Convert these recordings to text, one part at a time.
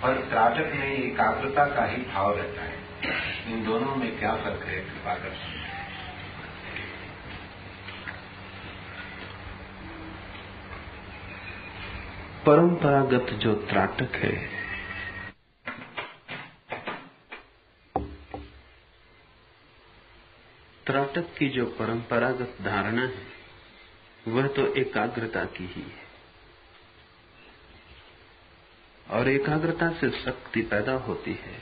और त्राटक में एकाग्रता का ही भाव रहता है। इन दोनों में क्या फर्क है, कृपा कर? परंपरागत जो त्राटक है, त्राटक की जो परंपरागत धारणा है वह तो एकाग्रता की ही है, और एकाग्रता से शक्ति पैदा होती है,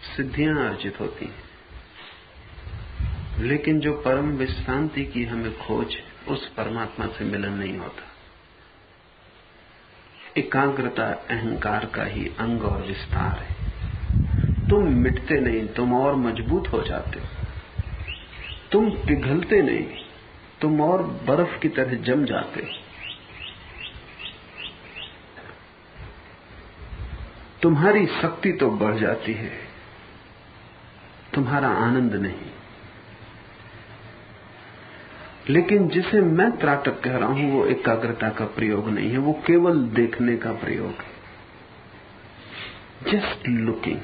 सिद्धियां अर्जित होती हैं। लेकिन जो परम विश्रांति की हमें खोज, उस परमात्मा से मिलन नहीं होता। एकाग्रता अहंकार का ही अंग और विस्तार है। तुम मिटते नहीं, तुम और मजबूत हो जाते हो। तुम पिघलते नहीं, तुम और बर्फ की तरह जम जाते हो। तुम्हारी शक्ति तो बढ़ जाती है, तुम्हारा आनंद नहीं। लेकिन जिसे मैं त्राटक कह रहा हूं वो एकाग्रता का प्रयोग नहीं है, वो केवल देखने का प्रयोग है। Just looking.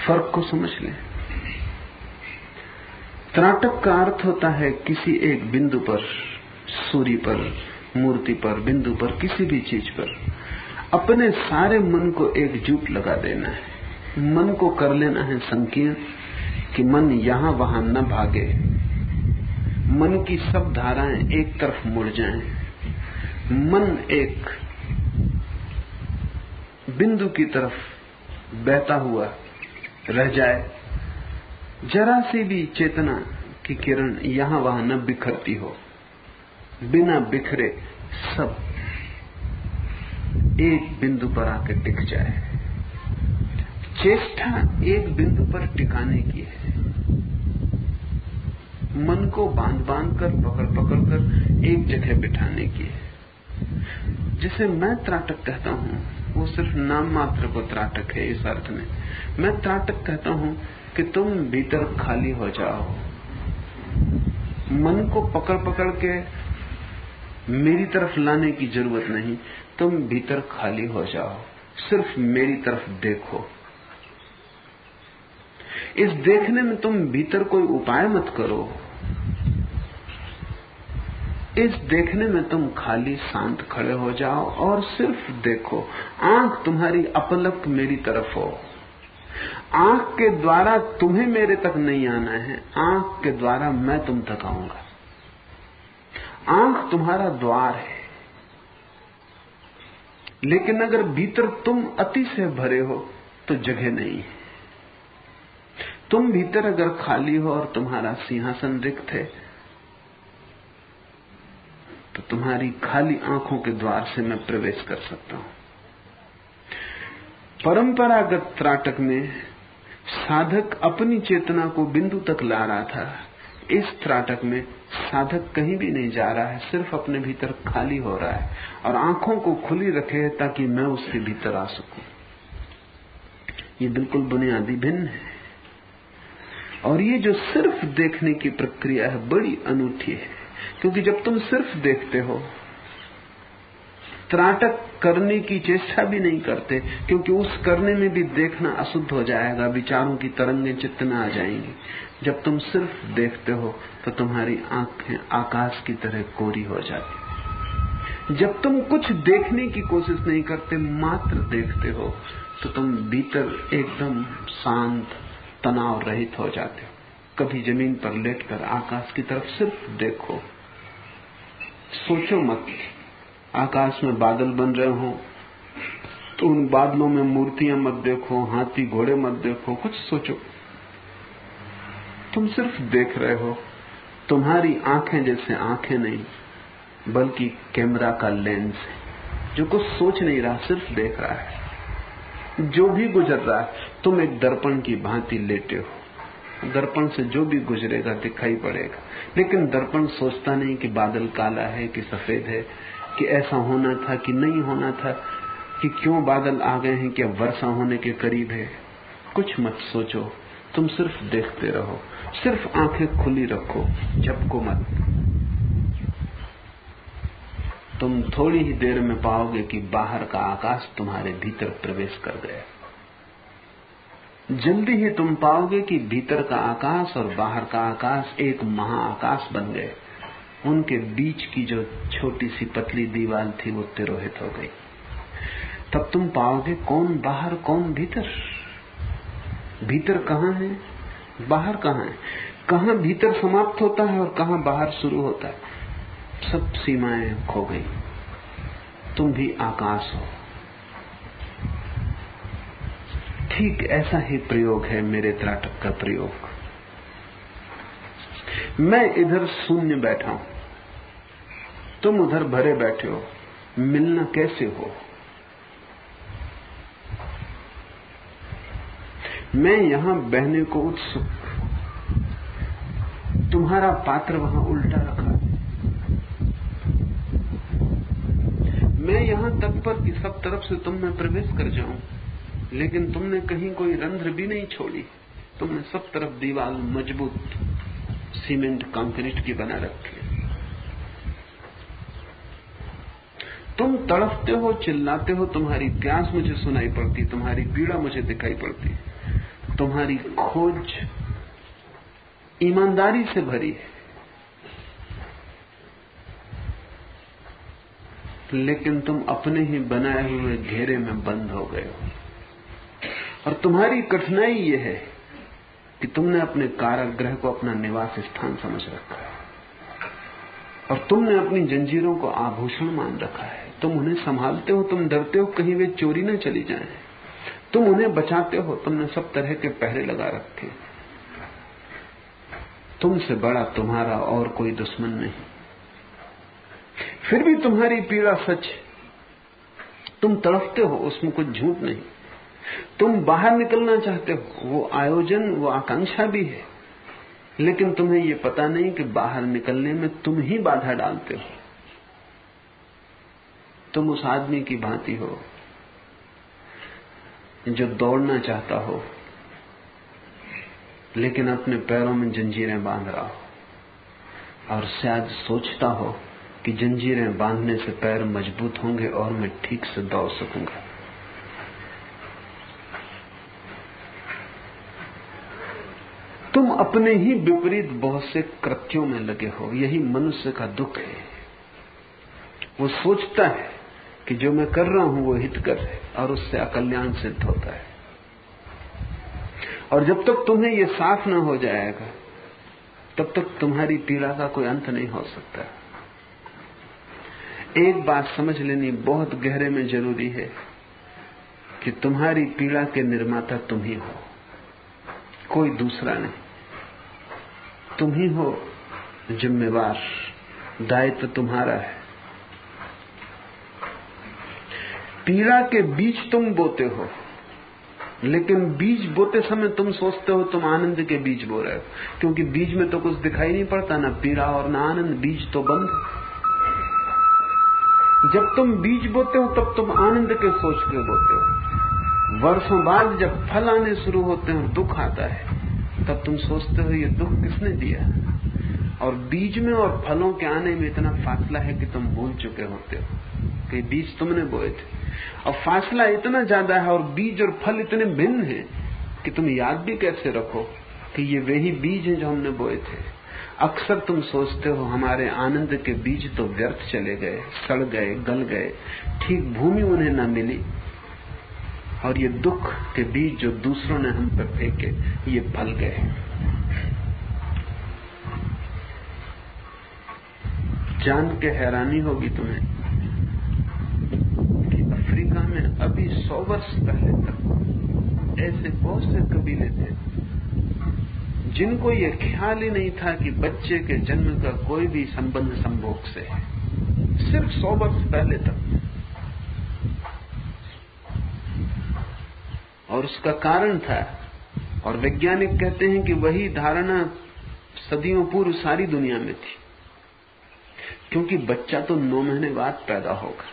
फर्क को समझ लें। त्राटक का अर्थ होता है किसी एक बिंदु पर, सूर्य पर, मूर्ति पर, बिंदु पर, किसी भी चीज पर अपने सारे मन को एकजुट लगा देना है। मन को कर लेना है संकीर्ण कि मन यहां वहां न भागे, मन की सब धाराएं एक तरफ मुड़ जाएं, मन एक बिंदु की तरफ बहता हुआ रह जाए। जरा सी भी चेतना की किरण यहां वहां न बिखरती हो, बिना बिखरे सब एक बिंदु पर आकर टिक जाए। चेष्टा एक बिंदु पर टिकाने की है। मन को बांध बांध कर, पकड़ पकड़ कर एक जगह बिठाने की है। जिसे मैं त्राटक कहता हूं वो सिर्फ नाम मात्र को त्राटक है। इस अर्थ में मैं त्राटक कहता हूं कि तुम भीतर खाली हो जाओ। मन को पकड़ पकड़ के मेरी तरफ लाने की जरूरत नहीं, तुम भीतर खाली हो जाओ, सिर्फ मेरी तरफ देखो। इस देखने में तुम भीतर कोई उपाय मत करो। इस देखने में तुम खाली शांत खड़े हो जाओ और सिर्फ देखो। आंख तुम्हारी अपलक मेरी तरफ हो। आंख के द्वारा तुम्हें मेरे तक नहीं आना है, आंख के द्वारा मैं तुम तक आऊंगा। आंख तुम्हारा द्वार है, लेकिन अगर भीतर तुम अति से भरे हो तो जगह नहीं है। तुम भीतर अगर खाली हो और तुम्हारा सिंहासन रिक्त है तो तुम्हारी खाली आंखों के द्वार से मैं प्रवेश कर सकता हूं। परंपरागत त्राटक में साधक अपनी चेतना को बिंदु तक ला रहा था। इस त्राटक में साधक कहीं भी नहीं जा रहा है, सिर्फ अपने भीतर खाली हो रहा है और आंखों को खुली रखे ताकि मैं उसके भीतर आ सकूं। ये बिल्कुल बुनियादी भिन्न है। और ये जो सिर्फ देखने की प्रक्रिया है बड़ी अनूठी है, क्योंकि जब तुम सिर्फ देखते हो, त्राटक करने की चेष्टा भी नहीं करते, क्योंकि उस करने में भी देखना अशुद्ध हो जाएगा, विचारों की तरंगें चित्त में आ जाएंगी। जब तुम सिर्फ देखते हो तो तुम्हारी आंखें आकाश की तरह कोरी हो जाती। जब तुम कुछ देखने की कोशिश नहीं करते, मात्र देखते हो, तो तुम भीतर एकदम शांत, तनाव रहित हो जाते हो। कभी जमीन पर लेटकर आकाश की तरफ सिर्फ देखो, सोचो मत। आकाश में बादल बन रहे हो तो उन बादलों में मूर्तियां मत देखो, हाथी घोड़े मत देखो, कुछ सोचो। तुम सिर्फ देख रहे हो। तुम्हारी आंखें जैसे आंखें नहीं, बल्कि कैमरा का लेंस है जो कुछ सोच नहीं रहा, सिर्फ देख रहा है। जो भी गुजर रहा है, तुम एक दर्पण की भांति लेटे हो। दर्पण से जो भी गुजरेगा दिखाई पड़ेगा, लेकिन दर्पण सोचता नहीं कि बादल काला है कि सफेद है, कि ऐसा होना था कि नहीं होना था, कि क्यों बादल आ गए हैं, कि अब वर्षा होने के करीब है। कुछ मत सोचो, तुम सिर्फ देखते रहो। सिर्फ आंखें खुली रखो, झपको मत। तुम थोड़ी ही देर में पाओगे कि बाहर का आकाश तुम्हारे भीतर प्रवेश कर गया। जल्दी ही तुम पाओगे कि भीतर का आकाश और बाहर का आकाश एक महाआकाश बन गए। उनके बीच की जो छोटी सी पतली दीवार थी वो तिरोहित हो गई। तब तुम पाओगे कौन बाहर कौन भीतर। भीतर कहाँ है, बाहर कहाँ है, कहाँ भीतर समाप्त होता है और कहाँ बाहर शुरू होता है। सब सीमाएं खो गई। तुम भी आकाश हो। ठीक ऐसा ही प्रयोग है मेरे त्राटक का प्रयोग। मैं इधर शून्य बैठा हूं, तुम उधर भरे बैठे हो। मिलना कैसे हो? मैं यहां बहने को उत्सुक, तुम्हारा पात्र वहां उल्टा रखा। मैं यहां तत्पर कि सब तरफ से तुम में प्रवेश कर जाऊं, लेकिन तुमने कहीं कोई रंध्र भी नहीं छोड़ी। तुमने सब तरफ दीवार मजबूत सीमेंट कंक्रीट की बना रखी। तुम तड़फते हो, चिल्लाते हो, तुम्हारी प्यास मुझे सुनाई पड़ती, तुम्हारी पीड़ा मुझे दिखाई पड़ती, तुम्हारी खोज ईमानदारी से भरी है। लेकिन तुम अपने ही बनाए हुए घेरे में बंद हो गए हो। और तुम्हारी कठिनाई यह है कि तुमने अपने कारागृह को अपना निवास स्थान समझ रखा है और तुमने अपनी जंजीरों को आभूषण मान रखा है। तुम उन्हें संभालते हो, तुम डरते हो कहीं वे चोरी न चली जाएं। तुम उन्हें बचाते हो, तुमने सब तरह के पहरे लगा रखे। तुमसे बड़ा तुम्हारा और कोई दुश्मन नहीं। फिर भी तुम्हारी पीड़ा सच है। तुम तड़फते हो, उसमें कुछ झूठ नहीं। तुम बाहर निकलना चाहते हो, वो आयोजन, वो आकांक्षा भी है, लेकिन तुम्हें ये पता नहीं कि बाहर निकलने में तुम ही बाधा डालते हो। तुम उस आदमी की भांति हो जो दौड़ना चाहता हो लेकिन अपने पैरों में जंजीरें बांध रहा हो, और शायद सोचता हो कि जंजीरें बांधने से पैर मजबूत होंगे और मैं ठीक से दौड़ सकूंगा। तुम अपने ही विपरीत बहुत से कृत्यों में लगे हो। यही मनुष्य का दुख है। वो सोचता है कि जो मैं कर रहा हूं वो हितकर है और उससे अकल्याण सिद्ध होता है। और जब तक तुम्हें ये साफ न हो जाएगा तब तक तुम्हारी पीड़ा का कोई अंत नहीं हो सकता। एक बात समझ लेनी बहुत गहरे में जरूरी है कि तुम्हारी पीड़ा के निर्माता तुम ही हो, कोई दूसरा नहीं। तुम ही हो जिम्मेवार, दायित्व तुम्हारा है। पीड़ा के बीज तुम बोते हो, लेकिन बीज बोते समय तुम सोचते हो तुम आनंद के बीज बो रहे हो, क्योंकि बीज में तो कुछ दिखाई नहीं पड़ता, ना पीड़ा और ना आनंद। बीज तो बंद। जब तुम बीज बोते हो तब तुम आनंद के सोच के बोते हो। वर्षों बाद जब फल आने शुरू होते हैं और दुख आता है तब तुम सोचते हो ये दुख किसने दिया। और बीज में और फलों के आने में इतना फासला है कि तुम भूल चुके होते हो कि बीज तुमने बोए थे। और फासला इतना ज्यादा है और बीज और फल इतने भिन्न हैं कि तुम याद भी कैसे रखो कि ये वही बीज हैं जो हमने बोए थे। अक्सर तुम सोचते हो हमारे आनंद के बीज तो व्यर्थ चले गए, सड़ गए, गल गए, ठीक भूमि उन्हें न मिली। और ये दुख के बीज जो दूसरों ने हम पर फेंके ये फल गए। जान के हैरानी होगी तुम्हें कि अफ्रीका में अभी 100 वर्ष पहले तक ऐसे बहुत से कबीले थे जिनको ये ख्याल ही नहीं था कि बच्चे के जन्म का कोई भी संबंध संभोग से है। सिर्फ 100 वर्ष पहले तक। और उसका कारण था, और वैज्ञानिक कहते हैं कि वही धारणा सदियों पूर्व सारी दुनिया में थी, क्योंकि बच्चा तो 9 महीने बाद पैदा होगा।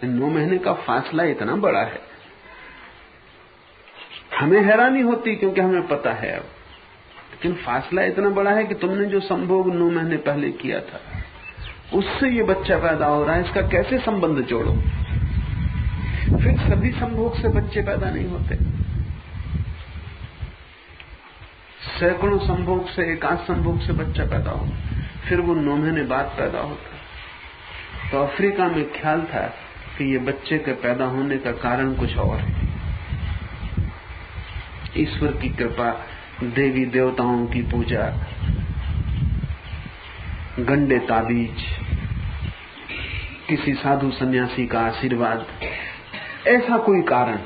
9 महीने का फासला इतना बड़ा है। हमें हैरानी होती क्योंकि हमें पता है अब, लेकिन फासला इतना बड़ा है कि तुमने जो संभोग 9 महीने पहले किया था उससे ये बच्चा पैदा हो रहा है, इसका कैसे संबंध जोड़ो? फिर सभी संभोग से बच्चे पैदा नहीं होते। सैकड़ों संभोग से, एक आध संभोग से बच्चा पैदा हो, फिर वो 9 महीने बाद पैदा होता। तो अफ्रीका में ख्याल था कि ये बच्चे के पैदा होने का कारण कुछ और है। ईश्वर की कृपा, देवी देवताओं की पूजा, गंडे ताबीज, किसी साधु सन्यासी का आशीर्वाद, ऐसा कोई कारण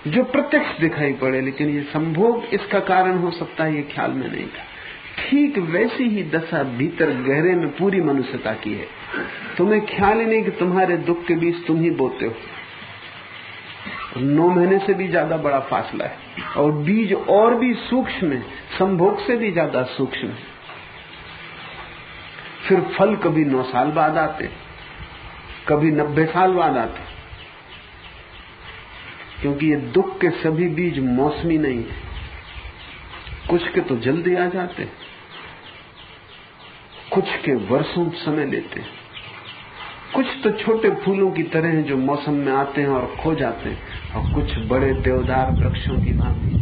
जो प्रत्यक्ष दिखाई पड़े, लेकिन ये संभोग इसका कारण हो सकता है, ये ख्याल में नहीं था। ठीक वैसी ही दशा भीतर गहरे में पूरी मनुष्यता की है। तुम्हें ख्याल ही नहीं कि तुम्हारे दुख के बीच तुम ही बोते हो। 9 महीने से भी ज्यादा बड़ा फासला है, और बीज और भी सूक्ष्म है, संभोग से भी ज्यादा सूक्ष्म है। फिर फल कभी 9 साल बाद आते, कभी 90 साल बाद आते, क्योंकि ये दुख के सभी बीज मौसमी नहीं है। कुछ के तो जल्दी आ जाते, कुछ के वर्षों समय लेते, कुछ तो छोटे फूलों की तरह हैं जो मौसम में आते हैं और खो जाते हैं, और कुछ बड़े देवदार वृक्षों की भांति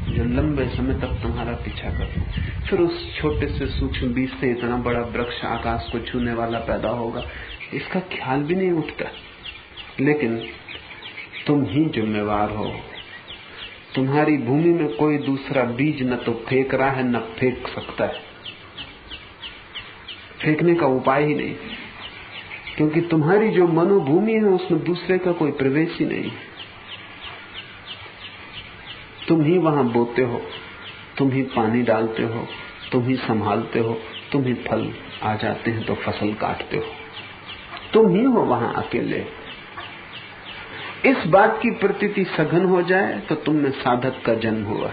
जो लंबे समय तक तुम्हारा पीछा करते हैं। फिर उस छोटे से सूक्ष्म बीज से इतना बड़ा वृक्ष आकाश को छूने वाला पैदा होगा, इसका ख्याल भी नहीं उठता। लेकिन तुम ही जिम्मेवार हो। तुम्हारी भूमि में कोई दूसरा बीज न तो फेंक रहा है, न फेंक सकता है। फेंकने का उपाय ही नहीं, क्योंकि तुम्हारी जो मनोभूमि है उसमें दूसरे का कोई प्रवेश ही नहीं। तुम ही वहां बोते हो, तुम ही पानी डालते हो, तुम ही संभालते हो, तुम ही फल आ जाते हैं तो फसल काटते हो, तुम ही हो वहां अकेले। इस बात की प्रतीति सघन हो जाए तो तुम में साधक का जन्म हुआ,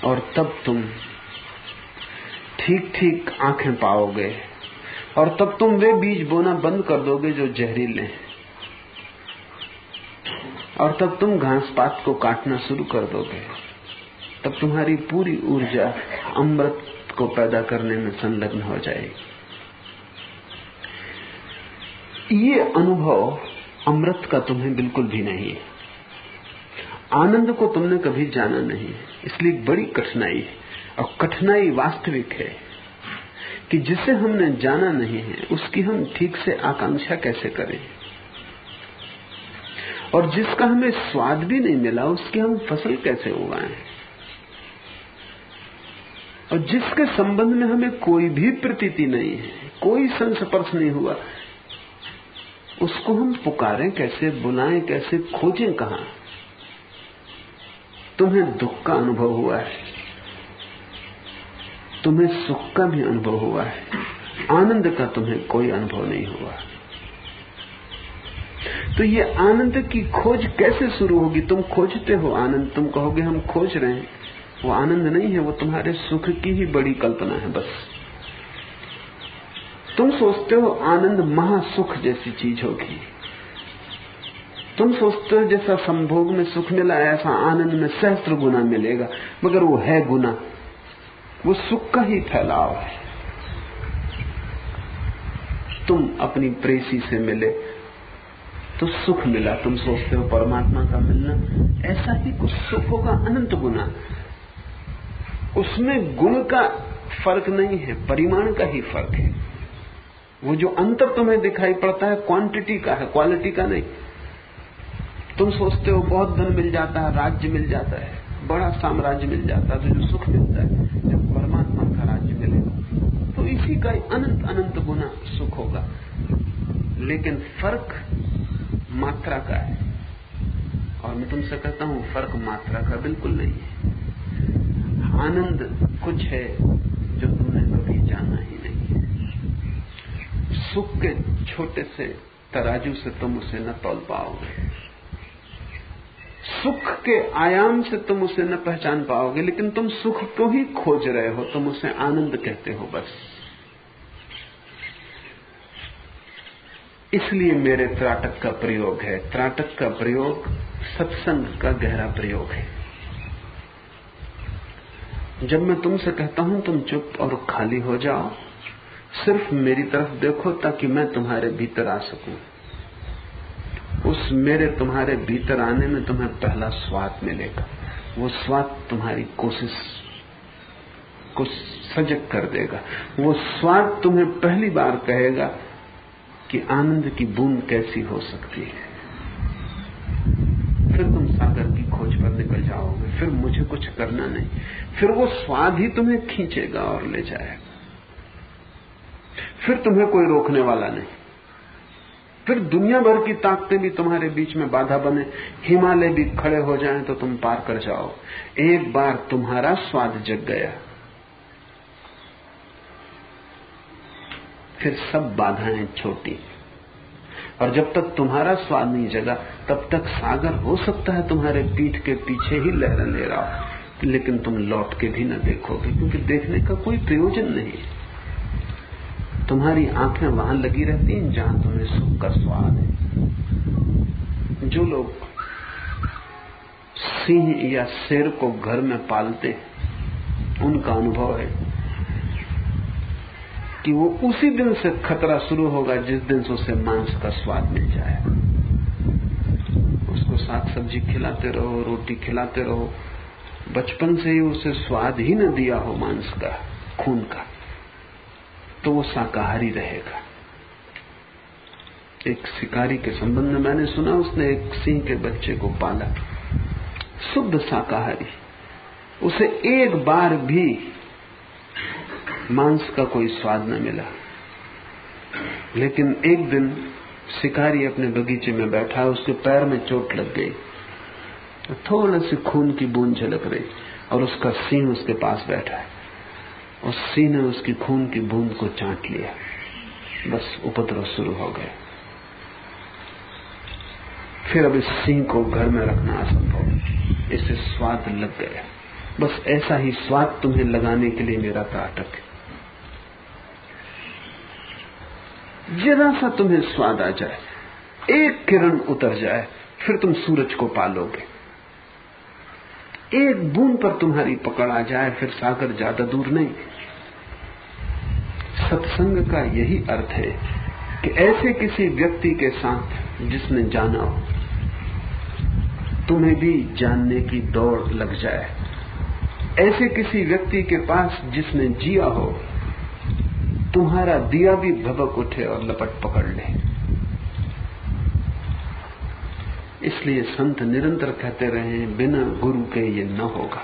और तब तुम ठीक ठीक आंखें पाओगे, और तब तुम वे बीज बोना बंद कर दोगे जो जहरीले हैं, और तब तुम घास पात को काटना शुरू कर दोगे। तब तुम्हारी पूरी ऊर्जा अमृत को पैदा करने में संलग्न हो जाएगी। ये अनुभव अमृत का तुम्हें बिल्कुल भी नहीं है। आनंद को तुमने कभी जाना नहीं है, इसलिए बड़ी कठिनाई है। और कठिनाई वास्तविक है कि जिसे हमने जाना नहीं है उसकी हम ठीक से आकांक्षा कैसे करें, और जिसका हमें स्वाद भी नहीं मिला उसकी हम फसल कैसे उगाएं, और जिसके संबंध में हमें कोई भी प्रतीति नहीं है, कोई संस्पर्श नहीं हुआ, उसको हम पुकारें कैसे, बुलाएं कैसे, खोजें कहां। तुम्हें दुख का अनुभव हुआ है, तुम्हें सुख का भी अनुभव हुआ है, आनंद का तुम्हें कोई अनुभव नहीं हुआ। तो ये आनंद की खोज कैसे शुरू होगी? तुम खोजते हो आनंद, तुम कहोगे हम खोज रहे हैं, वो आनंद नहीं है, वो तुम्हारे सुख की ही बड़ी कल्पना है बस। तुम सोचते हो आनंद महासुख जैसी चीज होगी, तुम सोचते हो जैसा संभोग में सुख मिला ऐसा आनंद में सहस्त्र गुना मिलेगा, मगर वो है गुना, वो सुख का ही फैलाव है। तुम अपनी प्रेसी से मिले तो सुख मिला, तुम सोचते हो परमात्मा का मिलना ऐसा ही कुछ सुख होगा अनंत गुना। उसमें गुण का फर्क नहीं है, परिमाण का ही फर्क है। वो जो अंतर तुम्हें दिखाई पड़ता है क्वांटिटी का है, क्वालिटी का नहीं। तुम सोचते हो बहुत धन मिल जाता है, राज्य मिल जाता है, बड़ा साम्राज्य मिल जाता है, तो जो सुख मिलता है जब परमात्मा का राज्य मिलेगा तो इसी का अनंत अनंत गुना सुख होगा। लेकिन फर्क मात्रा का है, और मैं तुमसे कहता हूं फर्क मात्रा का बिल्कुल नहीं है। आनंद कुछ है जो तुमने कभी जाना ही नहीं है। सुख के छोटे से तराजू से तुम उसे न तौल पाओगे, सुख के आयाम से तुम उसे न पहचान पाओगे, लेकिन तुम सुख को ही खोज रहे हो, तुम उसे आनंद कहते हो बस। इसलिए मेरे त्राटक का प्रयोग है, त्राटक का प्रयोग सत्संग का गहरा प्रयोग है। जब मैं तुमसे कहता हूं तुम चुप और खाली हो जाओ, सिर्फ मेरी तरफ देखो ताकि मैं तुम्हारे भीतर आ सकूं। उस मेरे तुम्हारे भीतर आने में तुम्हें पहला स्वाद मिलेगा। वो स्वाद तुम्हारी कोशिश को सजग कर देगा। वो स्वाद तुम्हें पहली बार कहेगा कि आनंद की बूंद कैसी हो सकती है। फिर तुम सागर की खोज पर निकल जाओगे। फिर मुझे कुछ करना नहीं, फिर वो स्वाद ही तुम्हें खींचेगा और ले जाएगा। फिर तुम्हें कोई रोकने वाला नहीं। फिर दुनिया भर की ताकतें भी तुम्हारे बीच में बाधा बने, हिमालय भी खड़े हो जाएं तो तुम पार कर जाओ। एक बार तुम्हारा स्वाद जग गया, फिर सब बाधाएं छोटी। और जब तक तुम्हारा स्वाद नहीं जगा तब तक सागर हो सकता है तुम्हारे पीठ के पीछे ही लहरें ले रहा हो, लेकिन तुम लौट के भी न देखोगे, क्योंकि देखने का कोई प्रयोजन नहीं। तुम्हारी आंखें वहां लगी रहती हैं जहां तुम्हें सुख का स्वाद है। जो लोग सिंह या शेर को घर में पालते, उनका अनुभव है कि वो उसी दिन से खतरा शुरू होगा जिस दिन से उसे मांस का स्वाद मिल जाए। उसको साग सब्जी खिलाते रहो, रोटी खिलाते रहो, बचपन से ही उसे स्वाद ही न दिया हो मांस का, खून का, तो वो शाकाहारी रहेगा। एक शिकारी के संबंध में मैंने सुना, उसने एक सिंह के बच्चे को पाला, शुद्ध शाकाहारी। उसे एक बार भी मांस का कोई स्वाद न मिला। लेकिन एक दिन शिकारी अपने बगीचे में बैठा, उसके पैर में चोट लग गई, थोड़ा सी खून की बूंद झलक रही, और उसका सिंह उसके पास बैठा है। उस सिंह ने उसकी खून की बूंद को चाट लिया। बस उपद्रव शुरू हो गया। फिर अब इस सिंह को घर में रखना असंभव, इसे स्वाद लग गया। बस ऐसा ही स्वाद तुम्हें लगाने के लिए मेरा ताटक है। जरा सा तुम्हें स्वाद आ जाए, एक किरण उतर जाए, फिर तुम सूरज को पालोगे। एक बूंद पर तुम्हारी पकड़ आ जाए, फिर सागर ज्यादा दूर नहीं। सत्संग का यही अर्थ है कि ऐसे किसी व्यक्ति के साथ जिसने जाना हो, तुम्हें भी जानने की दौड़ लग जाए। ऐसे किसी व्यक्ति के पास जिसने जिया हो, तुम्हारा दिया भी भभक उठे और लपट पकड़ ले। इसलिए संत निरंतर कहते रहे, बिना गुरु के ये न होगा।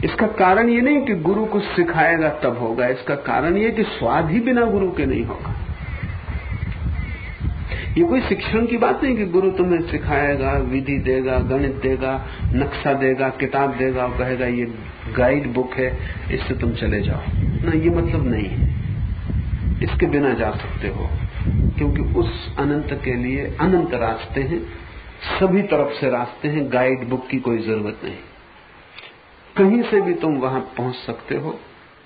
इसका कारण ये नहीं कि गुरु कुछ सिखाएगा तब होगा, इसका कारण ये कि स्वाद ही बिना गुरु के नहीं होगा। ये कोई शिक्षण की बात नहीं कि गुरु तुम्हें सिखाएगा, विधि देगा, गणित देगा, नक्शा देगा, किताब देगा और कहेगा ये गाइड बुक है, इससे तुम चले जाओ। ना, ये मतलब नहीं है। इसके बिना जा सकते हो, क्योंकि उस अनंत के लिए अनंत रास्ते हैं, सभी तरफ से रास्ते हैं। गाइड बुक की कोई जरूरत नहीं, कहीं से भी तुम वहां पहुंच सकते हो।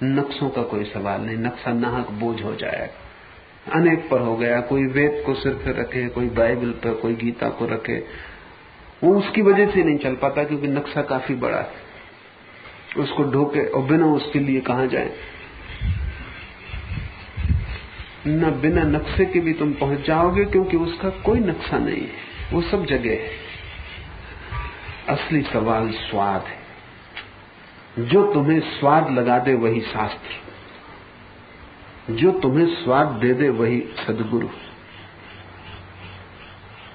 नक्शों का कोई सवाल नहीं, नक्शा नाहक बोझ हो जाएगा। अनेक पर हो गया, कोई वेद को सिर पर रखे, कोई बाइबल पर, कोई गीता को रखे, वो उसकी वजह से नहीं चल पाता, क्योंकि नक्शा काफी बड़ा है। उसको ढोके और बिना उसके लिए कहां जाए। न बिना नक्शे के भी तुम पहुंच जाओगे, क्योंकि उसका कोई नक्शा नहीं है, वो सब जगह है। असली सवाल स्वाद है। जो तुम्हें स्वाद लगा दे वही शास्त्र, जो तुम्हें स्वाद दे दे वही सद्गुरु,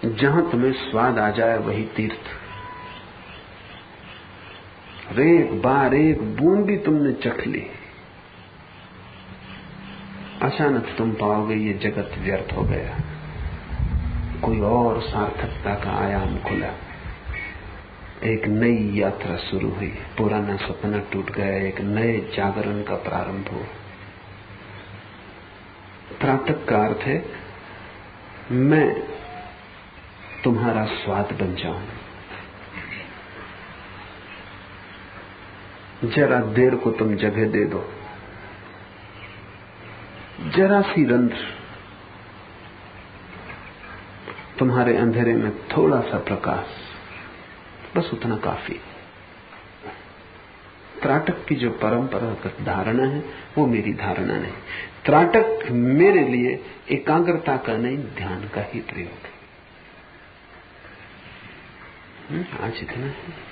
जहां तुम्हें स्वाद आ जाए वही तीर्थ। एक बार एक बूंद भी तुमने चख ली, अचानक तुम पाओगे ये जगत व्यर्थ हो गया। कोई और सार्थकता का आयाम खुला, एक नई यात्रा शुरू हुई, पुराना सपना टूट गया, एक नए जागरण का प्रारंभ हुआ। प्रातः का अर्थ है मैं तुम्हारा स्वाद बन जाऊं। जरा देर को तुम जगह दे दो, जरा सी रंध्र, तुम्हारे अंधेरे में थोड़ा सा प्रकाश, बस उतना काफी। त्राटक की जो परंपरागत धारणा है वो मेरी धारणा नहीं। त्राटक मेरे लिए एकाग्रता का नहीं, ध्यान का ही प्रयोग है। आज इतना है।